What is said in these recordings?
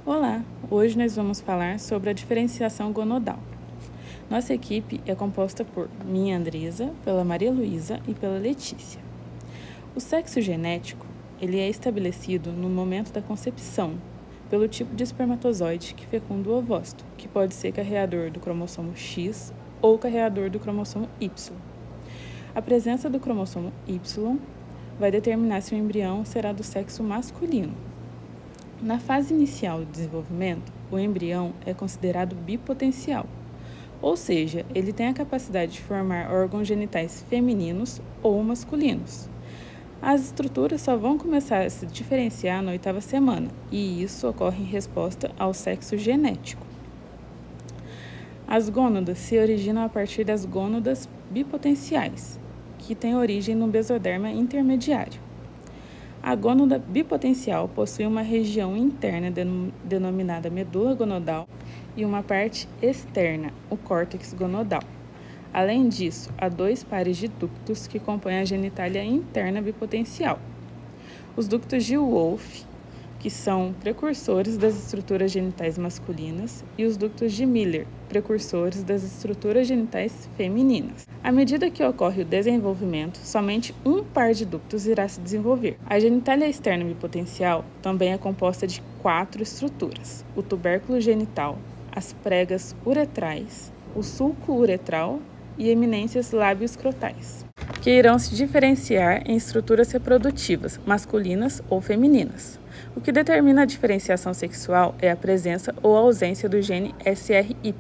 Olá! Hoje nós vamos falar sobre a diferenciação gonodal. Nossa equipe é composta por minha Andresa, pela Maria Luísa e pela Letícia. O sexo genético ele é estabelecido no momento da concepção, pelo tipo de espermatozoide que fecunda o ovócito, que pode ser carreador do cromossomo X ou carreador do cromossomo Y. A presença do cromossomo Y vai determinar se o embrião será do sexo masculino. Na fase inicial do desenvolvimento, o embrião é considerado bipotencial, ou seja, ele tem a capacidade de formar órgãos genitais femininos ou masculinos. As estruturas só vão começar a se diferenciar na 8ª semana, e isso ocorre em resposta ao sexo genético. As gônadas se originam a partir das gônadas bipotenciais, que têm origem no mesoderma intermediário. A gônada bipotencial possui uma região interna denominada medula gonodal e uma parte externa, o córtex gonodal. Além disso, há 2 pares de ductos que compõem a genitália interna bipotencial. Os ductos de Wolff, que são precursores das estruturas genitais masculinas, e os ductos de Miller, precursores das estruturas genitais femininas. À medida que ocorre o desenvolvimento, somente um par de ductos irá se desenvolver. A genitália externa bipotencial também é composta de 4 estruturas: o tubérculo genital, as pregas uretrais, o sulco uretral e eminências lábio-escrotais, que irão se diferenciar em estruturas reprodutivas, masculinas ou femininas. O que determina a diferenciação sexual é a presença ou ausência do gene SRY,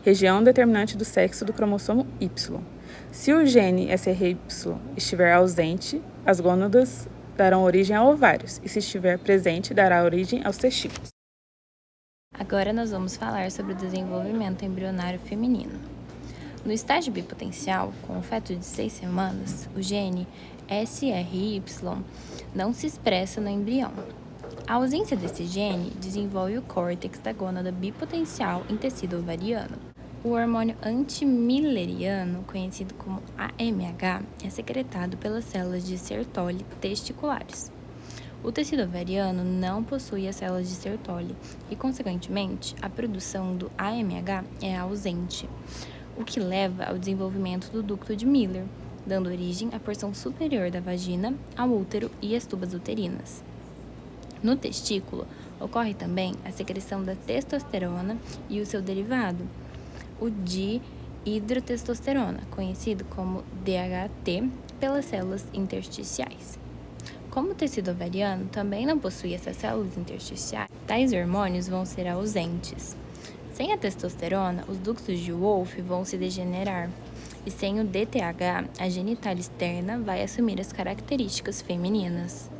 região determinante do sexo do cromossomo Y. Se o gene SRY estiver ausente, as gônadas darão origem a ovários, e se estiver presente, dará origem aos testículos. Agora nós vamos falar sobre o desenvolvimento embrionário feminino. No estágio bipotencial, com o feto de 6 semanas, o gene SRY não se expressa no embrião. A ausência desse gene desenvolve o córtex da gônada bipotencial em tecido ovariano. O hormônio antimilleriano, conhecido como AMH, é secretado pelas células de Sertoli testiculares. O tecido ovariano não possui as células de Sertoli e, consequentemente, a produção do AMH é ausente, o que leva ao desenvolvimento do ducto de Miller, dando origem à porção superior da vagina, ao útero e às tubas uterinas. No testículo, ocorre também a secreção da testosterona e o seu derivado, o dihidrotestosterona, conhecido como DHT, pelas células intersticiais. Como o tecido ovariano também não possui essas células intersticiais, tais hormônios vão ser ausentes. Sem a testosterona, os ductos de Wolff vão se degenerar, e sem o DTH, a genitália externa vai assumir as características femininas.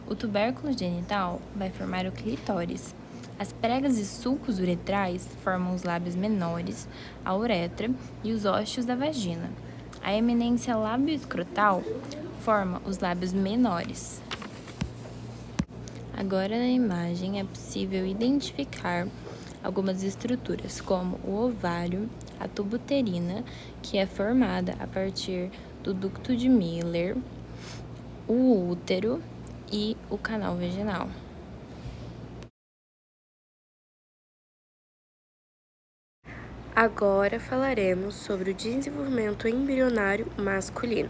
O tubérculo genital vai formar o clitóris. As pregas e sulcos uretrais formam os lábios menores, a uretra e os ósseos da vagina. A eminência lábio-escrotal forma os lábios menores. Agora na imagem é possível identificar algumas estruturas, como o ovário, a tuba uterina, que é formada a partir do ducto de Miller, o útero e o canal vaginal. Agora falaremos sobre o desenvolvimento embrionário masculino.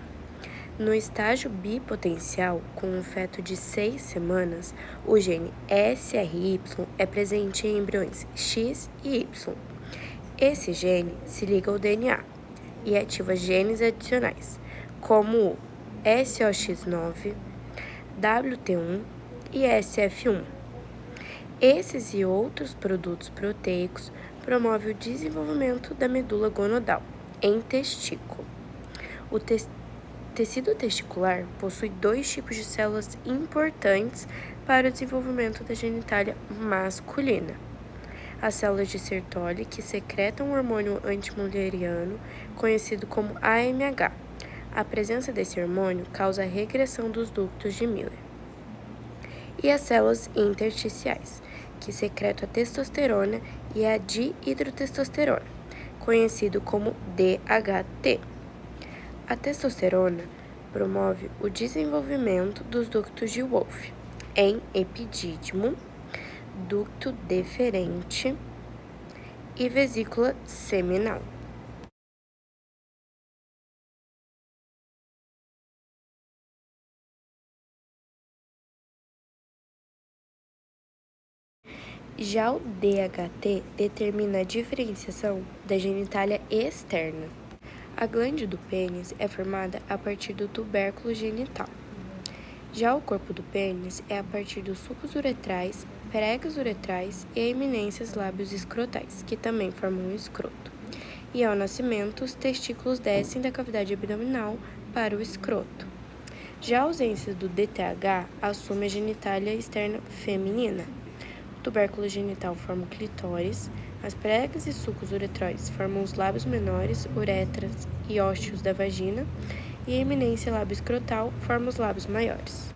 No estágio bipotencial, com um feto de 6 semanas, o gene SRY é presente em embriões X e Y. Esse gene se liga ao DNA e ativa genes adicionais, como o SOX9, WT1 e SF1. Esses e outros produtos proteicos promovem o desenvolvimento da medula gonodal em testículo. O tecido testicular possui 2 tipos de células importantes para o desenvolvimento da genitália masculina: as células de Sertoli, que secretam o hormônio antimilleriano, conhecido como AMH. A presença desse hormônio causa a regressão dos ductos de Miller. E as células intersticiais, que secretam a testosterona e a dihidrotestosterona, conhecido como DHT. A testosterona promove o desenvolvimento dos ductos de Wolff em epidídimo, ducto deferente e vesícula seminal. Já o DHT determina a diferenciação da genitália externa. A glândula do pênis é formada a partir do tubérculo genital. Já o corpo do pênis é a partir dos sulcos uretrais, pregas uretrais e eminências lábios escrotais, que também formam o escroto. E ao nascimento, os testículos descem da cavidade abdominal para o escroto. Já a ausência do DTH assume a genitália externa feminina. O tubérculo genital forma o clitóris, as pregas e sulcos uretrais formam os lábios menores, uretras e ósseos da vagina, e a eminência lábio escrotal forma os lábios maiores.